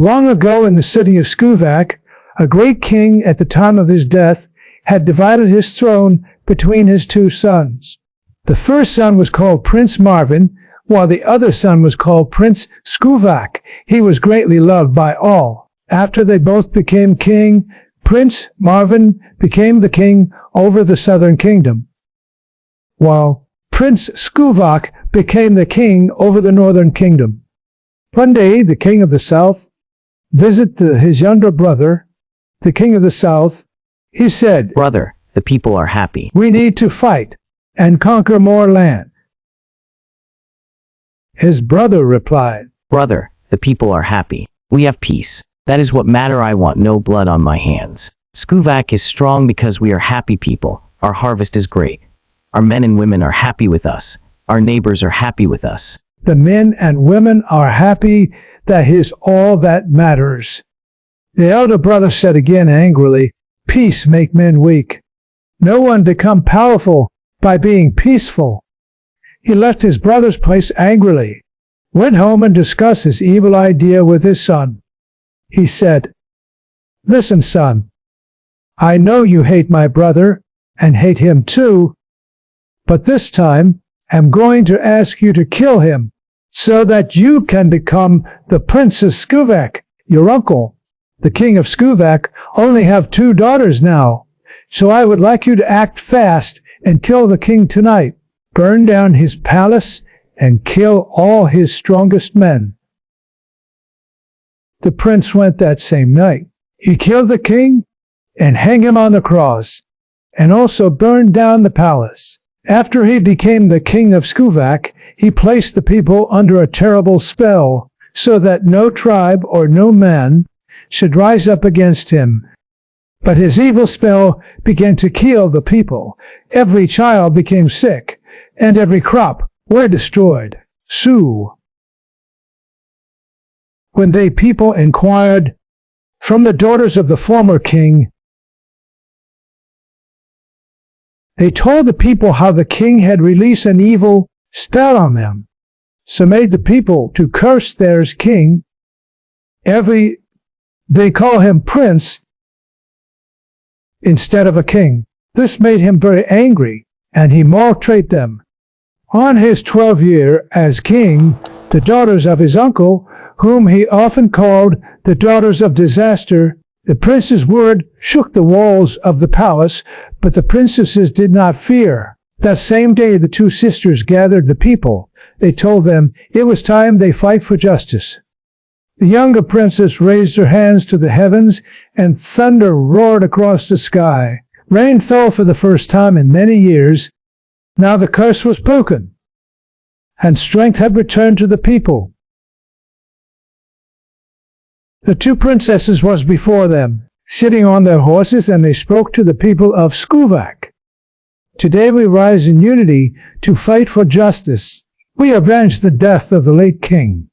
Long ago in the city of SCOOVAK, a great king at the time of his death had divided his throne between his two sons. The first son was called Prince Marvin, while the other son was called Prince SCOOVAK. He was greatly loved by all. After they both became king, Prince Marvin became the king over the southern kingdom, while Prince SCOOVAK became the king over the northern kingdom. One day, the king of the south visited his younger brother, the king of the south. He said, "Brother, the people are happy. "We need to fight and conquer more land." His brother replied, Brother, the people are happy. We have peace. That is what matter. I want no blood on my hands. SCOOVAK is strong because we are happy people. Our harvest is great. Our men and women are happy with us. Our neighbors are happy with us. "The men and women are happy. That is all that matters." The elder brother said again angrily, "Peace make men weak. No one become powerful by being peaceful." He left his brother's place angrily, went home and discussed his evil idea with his son. He said, "Listen, son, I know you hate my brother and hate him too, but this time I'm going to ask you to kill him so that you can become the Prince of SCOOVAK, your uncle. The king of SCOOVAK only have 2 daughters now, so I would like you to act fast and kill the king tonight. Burn down his palace and kill all his strongest men." The prince went that same night. He killed the king and hanged him on the cross, and also burned down the palace. After he became the king of SCOOVAK, he placed the people under a terrible spell, so that no tribe or no man should rise up against him. But his evil spell began to kill the people. Every child became sick, and every crop were destroyed. When the people inquired from the daughters of the former king, they told the people how the king had released an evil spell on them, so made the people to curse their king. They call him prince instead of a king. This made him very angry, and he maltreated them. On his 12th year as king, the daughters of his uncle, whom he often called the daughters of disaster, the prince's word shook the walls of the palace, but the princesses did not fear. That same day the 2 sisters gathered the people. They told them it was time they fight for justice. The younger princess raised her hands to the heavens, and thunder roared across the sky. Rain fell for the first time in many years. Now the curse was broken, and strength had returned to the people. The 2 princesses was before them, sitting on their horses, and they spoke to the people of SCOOVAK. "Today we rise in unity to fight for justice. We avenge the death of the late king,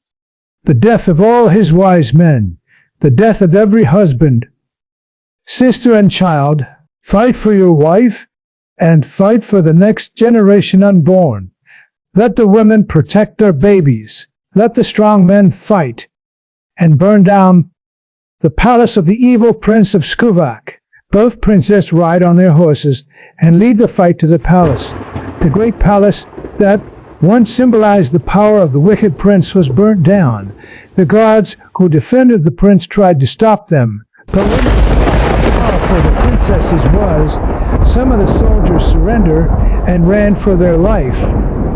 the death of all his wise men, the death of every husband, sister, and child. Fight for your wife, and fight for the next generation unborn. Let the women protect their babies. Let the strong men fight and burn down the palace of the evil prince of SCOOVAK." Both princes ride on their horses and lead the fight to the palace. The great palace that once symbolized the power of the wicked prince was burnt down. The guards who defended the prince tried to stop them, but when they saw how powerful the princesses was, some of the soldiers surrendered and ran for their life.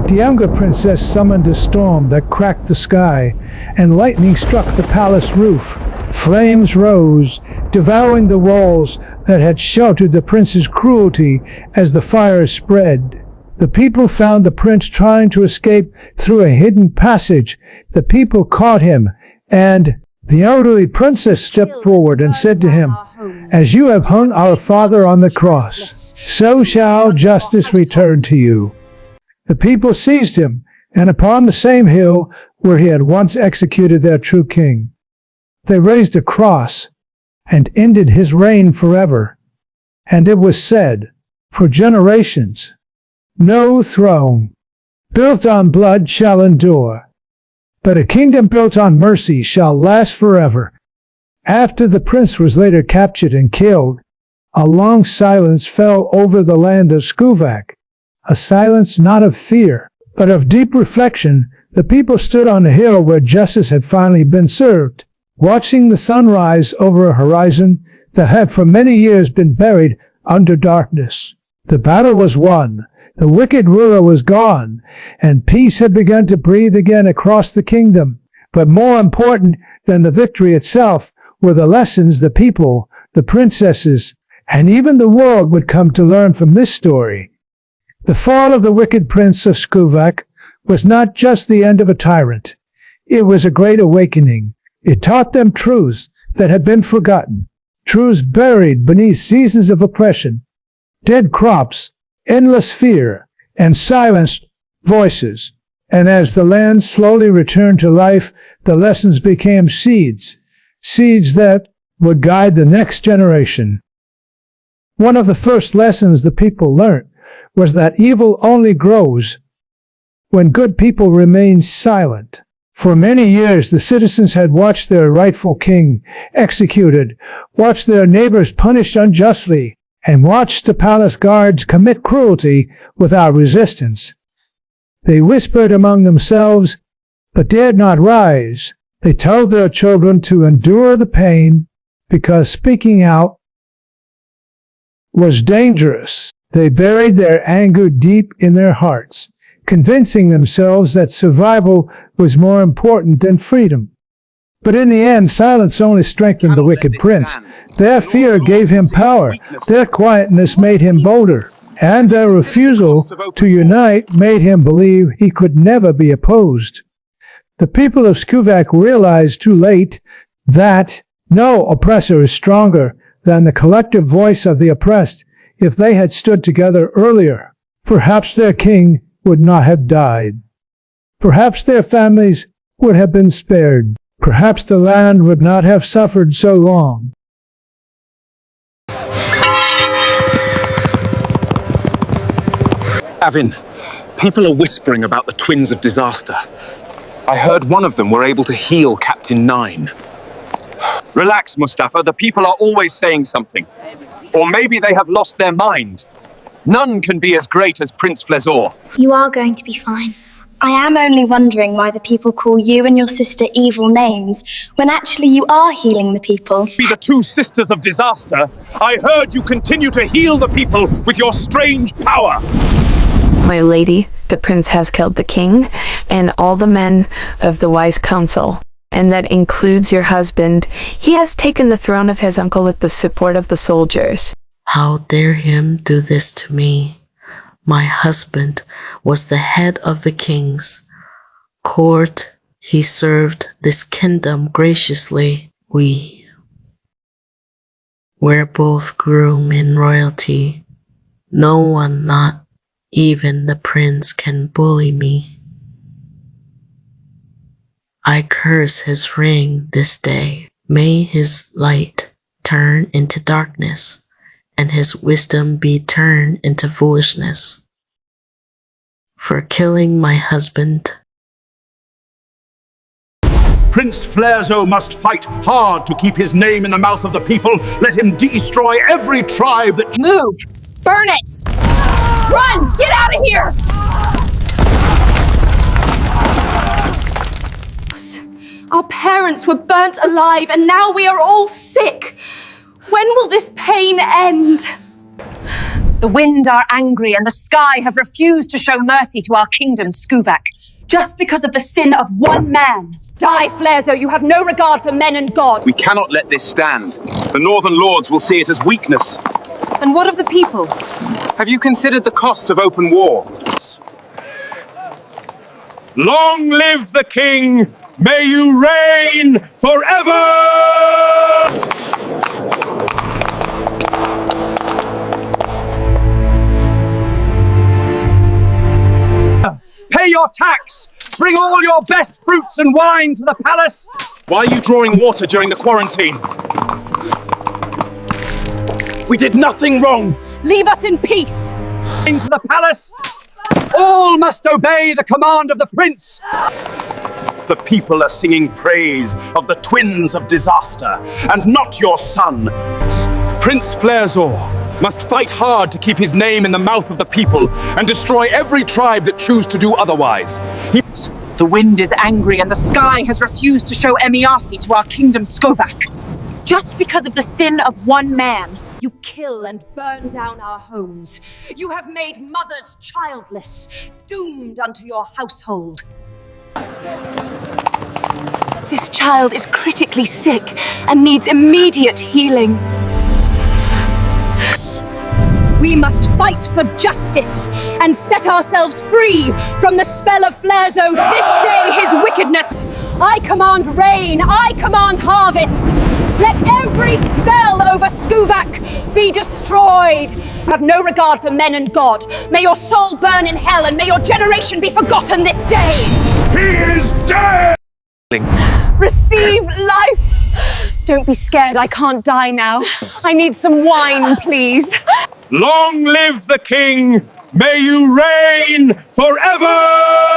The younger princess summoned a storm that cracked the sky, and lightning struck the palace roof. Flames rose, devouring the walls that had sheltered the prince's cruelty as the fire spread. The people found the prince trying to escape through a hidden passage. The people caught him, and the elderly princess stepped forward and said to him, "As you have hung our father on the cross, so shall justice return to you." The people seized him, and upon the same hill where he had once executed their true king, they raised a cross and ended his reign forever. And it was said, for generations, "No throne built on blood shall endure, but a kingdom built on mercy shall last forever." After the prince was later captured and killed, a long silence fell over the land of SCOOVAK. A silence not of fear, but of deep reflection. The people stood on the hill where justice had finally been served, watching the sun rise over a horizon that had for many years been buried under darkness. The battle was won, the wicked ruler was gone, and peace had begun to breathe again across the kingdom. But more important than the victory itself were the lessons the people, the princesses, and even the world would come to learn from this story. The fall of the wicked prince of SCOOVAK was not just the end of a tyrant. It was a great awakening. It taught them truths that had been forgotten, truths buried beneath seasons of oppression, dead crops, endless fear, and silenced voices. And as the land slowly returned to life, the lessons became seeds, seeds that would guide the next generation. One of the first lessons the people learned was that evil only grows when good people remain silent. For many years, the citizens had watched their rightful king executed, watched their neighbors punished unjustly, and watched the palace guards commit cruelty without resistance. They whispered among themselves, but dared not rise. They told their children to endure the pain, because speaking out was dangerous. They buried their anger deep in their hearts, convincing themselves that survival was more important than freedom. But in the end, silence only strengthened the wicked prince. Their fear gave him power, their quietness made him bolder, and their refusal to unite made him believe he could never be opposed. The people of SCOOVAK realized too late that no oppressor is stronger than the collective voice of the oppressed. If they had stood together earlier, perhaps their king would not have died. Perhaps their families would have been spared. Perhaps the land would not have suffered so long. Avin, people are whispering about the Twins of Disaster. I heard one of them were able to heal Captain Nine. Relax, Mustafa. The people are always saying something. Or maybe they have lost their mind. None can be as great as Prince Flezor. You are going to be fine. I am only wondering why the people call you and your sister evil names, when actually you are healing the people. Be the two sisters of disaster. I heard you continue to heal the people with your strange power. My lady, the prince has killed the king and all the men of the wise council. And that includes your husband. He has taken the throne of his uncle with the support of the soldiers. How dare him do this to me? My husband was the head of the king's court. He served this kingdom graciously. We were both groomed in royalty. No one, not even the prince, can bully me. I curse his ring this day. May his light turn into darkness, and his wisdom be turned into foolishness. For killing my husband. Prince Flezor must fight hard to keep his name in the mouth of the people. Let him destroy every tribe that... Move! Burn it! Run! Get out of here! Our parents were burnt alive, and now we are all sick. When will this pain end? The wind are angry, and the sky have refused to show mercy to our kingdom, SCOOVAK, just because of the sin of one man. Die, Flezor! You have no regard for men and God. We cannot let this stand. The Northern Lords will see it as weakness. And what of the people? Have you considered the cost of open war? Long live the king! May you reign forever! Pay your tax! Bring all your best fruits and wine to the palace! Why are you drawing water during the quarantine? We did nothing wrong! Leave us in peace! Into the palace! All must obey the command of the prince! The people are singing praise of the twins of disaster, and not your son. Prince Flarerzor must fight hard to keep his name in the mouth of the people and destroy every tribe that choose to do otherwise. The wind is angry and the sky has refused to show Emiasi to our kingdom SCOOVAK. Just because of the sin of one man, you kill and burn down our homes. You have made mothers childless, doomed unto your household. This child is critically sick and needs immediate healing. We must fight for justice and set ourselves free from the spell of Flarerzor this day his wickedness. I command rain, I command harvest. Let every spell over SCOOVAK be destroyed. Have no regard for men and God. May your soul burn in hell and may your generation be forgotten this day. He is dead! Receive life. Don't be scared, I can't die now. I need some wine, please. Long live the king! May you reign forever!